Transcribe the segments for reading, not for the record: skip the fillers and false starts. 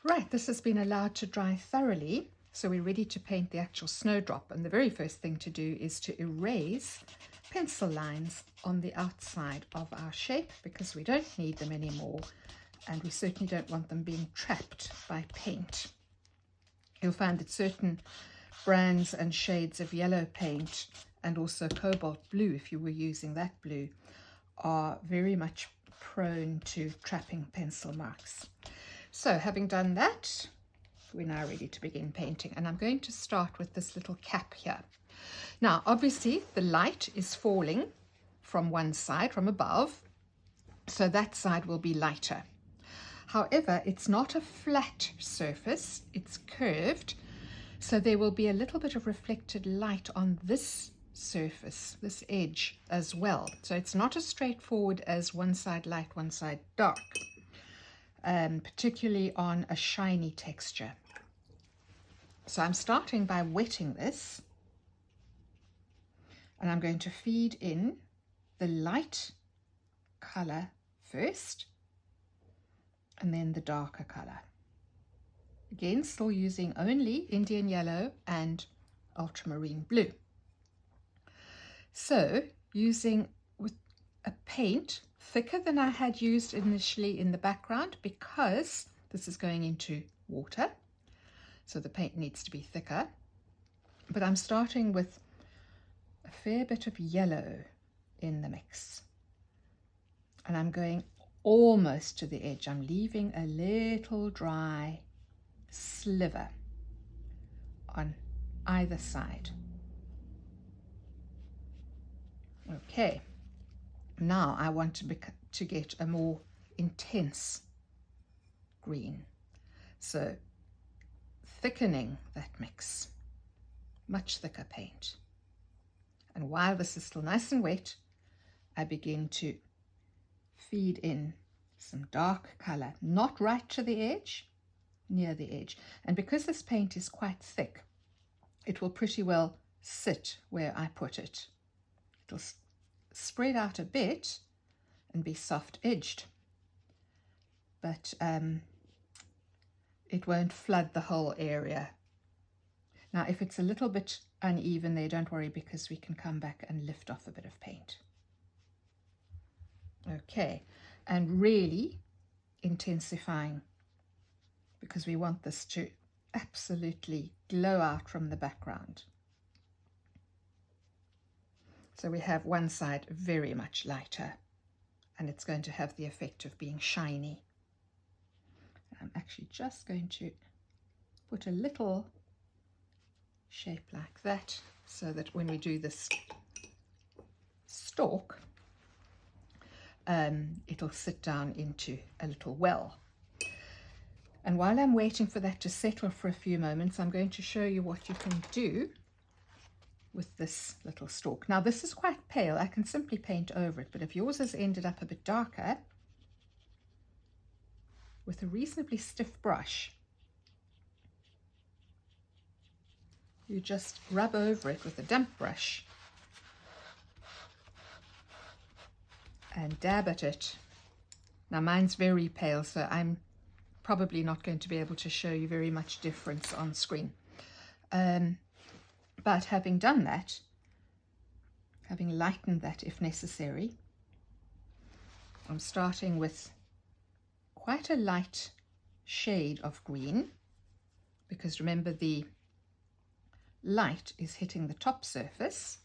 Right, this has been allowed to dry thoroughly, so we're ready to paint the actual snowdrop. And the very first thing to do is to erase pencil lines on the outside of our shape, because we don't need them anymore, and we certainly don't want them being trapped by paint. You'll find that certain brands and shades of yellow paint, and also cobalt blue, if you were using that blue, are very much prone to trapping pencil marks. So having done that, we're now ready to begin painting, and I'm going to start with this little cap here. Now obviously the light is falling from one side, from above, so that side will be lighter. However, it's not a flat surface, it's curved, so there will be a little bit of reflected light on this surface, this edge as well. So it's not as straightforward as one side light, one side dark, particularly on a shiny texture. So I'm starting by wetting this, and I'm going to feed in the light color first, and then the darker color. Again, still using only Indian yellow and ultramarine blue. So using with a paint thicker than I had used initially in the background, because this is going into water, so the paint needs to be thicker. But I'm starting with a fair bit of yellow in the mix, and I'm going almost to the edge. I'm leaving a little dry sliver on either side. Okay, now I want to get a more intense green, so thickening that mix, much thicker paint. And while this is still nice and wet, I begin to feed in some dark color, not right to the edge, near the edge. And because this paint is quite thick, it will pretty well sit where I put it. It'll spread out a bit and be soft edged, but it won't flood the whole area. Now if it's a little bit uneven there, don't worry, because we can come back and lift off a bit of paint. Okay, and really intensifying, because we want this to absolutely glow out from the background. So we have one side very much lighter, and it's going to have the effect of being shiny. I'm actually just going to put a little shape like that, so that when we do this stalk, it'll sit down into a little well. And while I'm waiting for that to settle for a few moments, I'm going to show you what you can do with this little stalk. Now this is quite pale, I can simply paint over it, but if yours has ended up a bit darker, with a reasonably stiff brush, you just rub over it with a damp brush and dab at it. Now mine's very pale, so I'm probably not going to be able to show you very much difference on screen. But having done that, having lightened that if necessary, I'm starting with quite a light shade of green, because remember the light is hitting the top surface,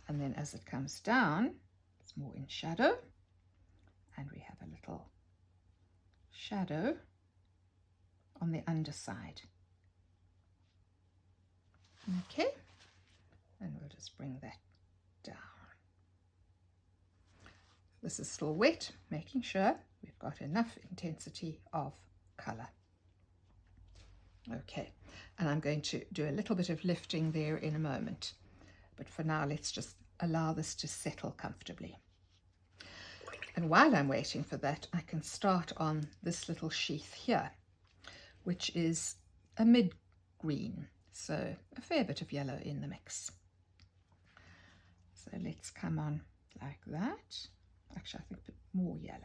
and then as it comes down, it's more in shadow, and we have a little shadow on the underside. Okay, and we'll just bring that down. This is still wet, making sure we've got enough intensity of color. Okay, and I'm going to do a little bit of lifting there in a moment, but for now let's just allow this to settle comfortably. And while I'm waiting for that, I can start on this little sheath here, which is a mid-green, so a fair bit of yellow in the mix. So let's come on like that. Actually, I think a bit more yellow.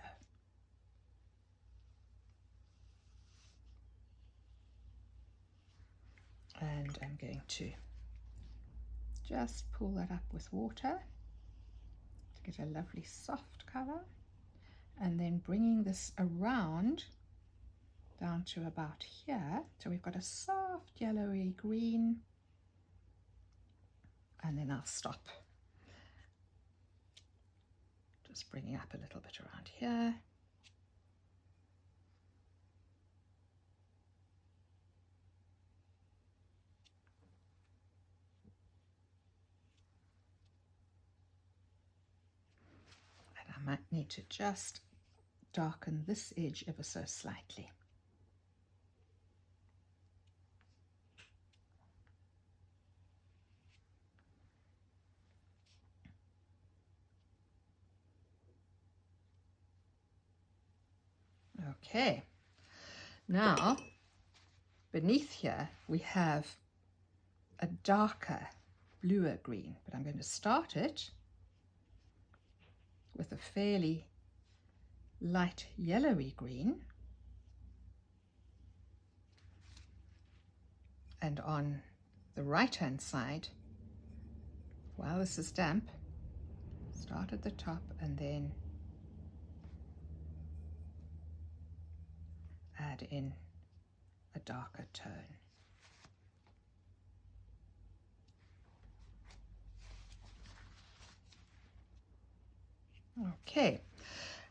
going to just pull that up with water to get a lovely soft color, and then bringing this around down to about here. So we've got a soft yellowy green, and then I'll stop. Just bringing up a little bit around here. And I might need to just darken this edge ever so slightly. Okay, now beneath here we have a darker bluer green, but I'm going to start it with a fairly light yellowy green, and on the right hand side, while this is damp, start at the top and then add in a darker tone. Okay,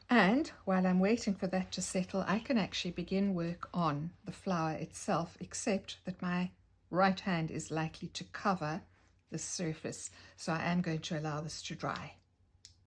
and while I'm waiting for that to settle, I can actually begin work on the flower itself, except that my right hand is likely to cover the surface, so I am going to allow this to dry.